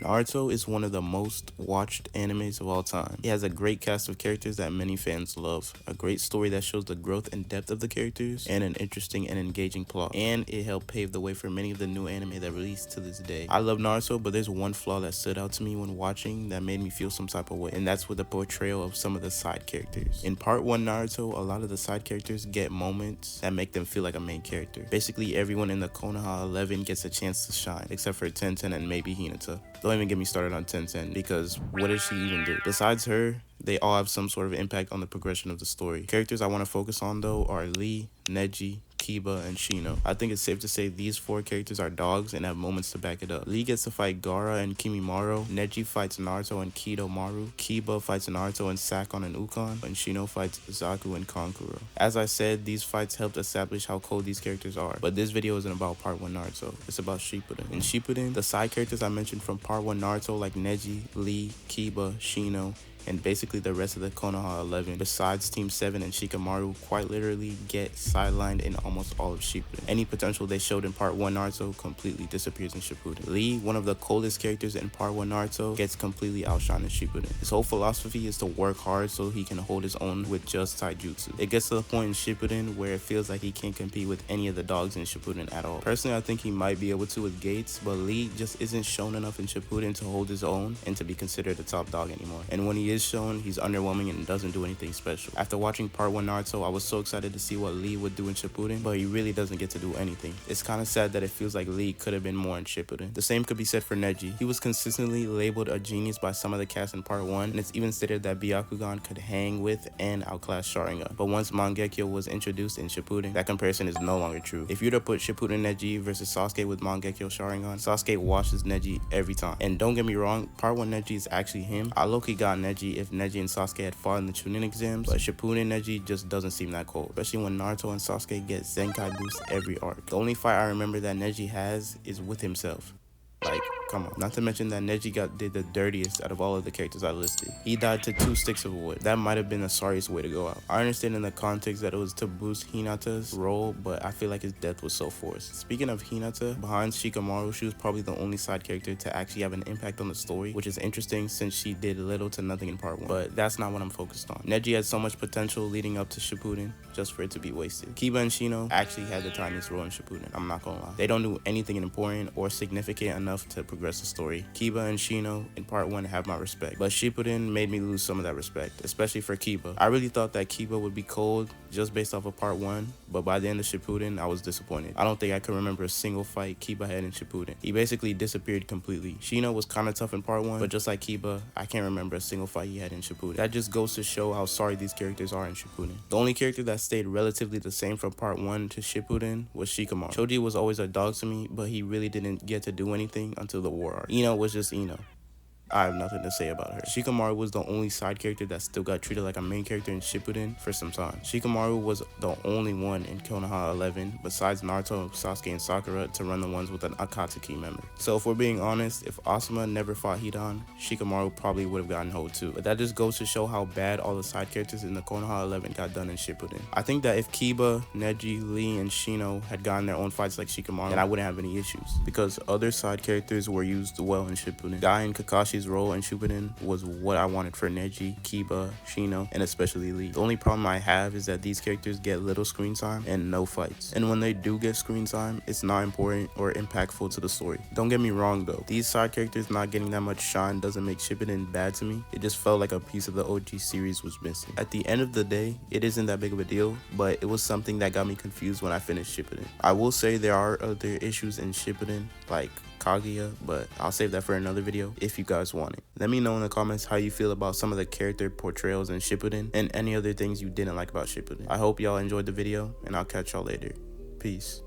Naruto is one of the most watched animes of all time. It has a great cast of characters that many fans love, a great story that shows the growth and depth of the characters, and an interesting and engaging plot. And it helped pave the way for many of the new anime that released to this day. I love Naruto, but there's one flaw that stood out to me when watching that made me feel some type of way, and that's with the portrayal of some of the side characters. In part 1 Naruto, a lot of the side characters get moments that make them feel like a main character. Basically, everyone in the Konoha 11 gets a chance to shine, except for Tenten and maybe Hinata. Don't even get me started on Tenten, because what does she even do? Besides her, they all have some sort of impact on the progression of the story. Characters I want to focus on though are Lee, Neji, Kiba, and Shino. I think it's safe to say these 4 characters are dogs and have moments to back it up. Lee gets to fight Gaara and Kimimaro, Neji fights Naruto and Kidomaru, Kiba fights Naruto and Sakon and Ukon, and Shino fights Zaku and Kankuro. As I said, these fights helped establish how cold these characters are, but this video isn't about part 1 Naruto, it's about Shippuden. In Shippuden, the side characters I mentioned from part 1 Naruto like Neji, Lee, Kiba, Shino, and basically the rest of the Konoha 11, besides Team 7 and Shikamaru, quite literally get sidelined in almost all of Shippuden. Any potential they showed in part 1 Naruto completely disappears in Shippuden. Lee, one of the coldest characters in part 1 Naruto, gets completely outshined in Shippuden. His whole philosophy is to work hard so he can hold his own with just taijutsu. It gets to the point in Shippuden where it feels like he can't compete with any of the dogs in Shippuden at all. Personally, I think he might be able to with Gates, but Lee just isn't shown enough in Shippuden to hold his own and to be considered a top dog anymore. And when he is shown, he's underwhelming and doesn't do anything special. After watching part 1 Naruto, I was so excited to see what Lee would do in Shippuden, but he really doesn't get to do anything. It's kind of sad that it feels like Lee could have been more in Shippuden. The same could be said for Neji. He was consistently labeled a genius by some of the cast in part 1, and it's even stated that Byakugan could hang with and outclass Sharingan. But once Mangekyo was introduced in Shippuden, that comparison is no longer true. If you were to put Shippuden Neji versus Sasuke with Mangekyo Sharingan, Sasuke washes Neji every time. And don't get me wrong, part 1 Neji is actually him. I low-key got Neji if Neji and Sasuke had fought in the Chunin exams, but Shippuden Neji just doesn't seem that cold, especially when Naruto and Sasuke get Zenkai boost every arc. The only fight I remember that Neji has is with himself. Like, come on. Not to mention that Neji did the dirtiest out of all of the characters I listed. He died to 2 sticks of wood. That might have been the sorriest way to go out. I understand in the context that it was to boost Hinata's role, but I feel like his death was so forced. Speaking of Hinata, behind Shikamaru, she was probably the only side character to actually have an impact on the story, which is interesting since she did little to nothing in part 1. But that's not what I'm focused on. Neji had so much potential leading up to Shippuden, just for it to be wasted. Kiba and Shino actually had the tiniest role in Shippuden, I'm not gonna lie. They don't do anything important or significant enough to progress the story. Kiba and Shino in part 1 have my respect, but Shippuden made me lose some of that respect, especially for Kiba. I really thought that Kiba would be cold just based off of part 1, but by the end of Shippuden, I was disappointed. I don't think I could remember a single fight Kiba had in Shippuden. He basically disappeared completely. Shino was kind of tough in part 1, but just like Kiba, I can't remember a single fight he had in Shippuden. That just goes to show how sorry these characters are in Shippuden. The only character that stayed relatively the same from part 1 to Shippuden was Shikamaru. Choji was always a dog to me, but he really didn't get to do anything until the war arc. Ino was just Ino. I have nothing to say about her. Shikamaru was the only side character that still got treated like a main character in Shippuden for some time. Shikamaru was the only one in Konoha 11, besides Naruto, Sasuke, and Sakura, to run the ones with an Akatsuki member. So if we're being honest, if Asuma never fought Hidan, Shikamaru probably would have gotten hold too. But that just goes to show how bad all the side characters in the Konoha 11 got done in Shippuden. I think that if Kiba, Neji, Lee, and Shino had gotten their own fights like Shikamaru, then I wouldn't have any issues, because other side characters were used well in Shippuden. Guy and Kakashi's role in Shippuden was what I wanted for Neji, Kiba, Shino, and especially Lee. The only problem I have is that these characters get little screen time and no fights. And when they do get screen time, it's not important or impactful to the story. Don't get me wrong though, these side characters not getting that much shine doesn't make Shippuden bad to me. It just felt like a piece of the OG series was missing. At the end of the day, it isn't that big of a deal, but it was something that got me confused when I finished Shippuden. I will say there are other issues in Shippuden, like Kaguya, but I'll save that for another video if you guys want it. Let me know in the comments how you feel about some of the character portrayals in Shippuden and any other things you didn't like about Shippuden. I hope y'all enjoyed the video, and I'll catch y'all later. Peace.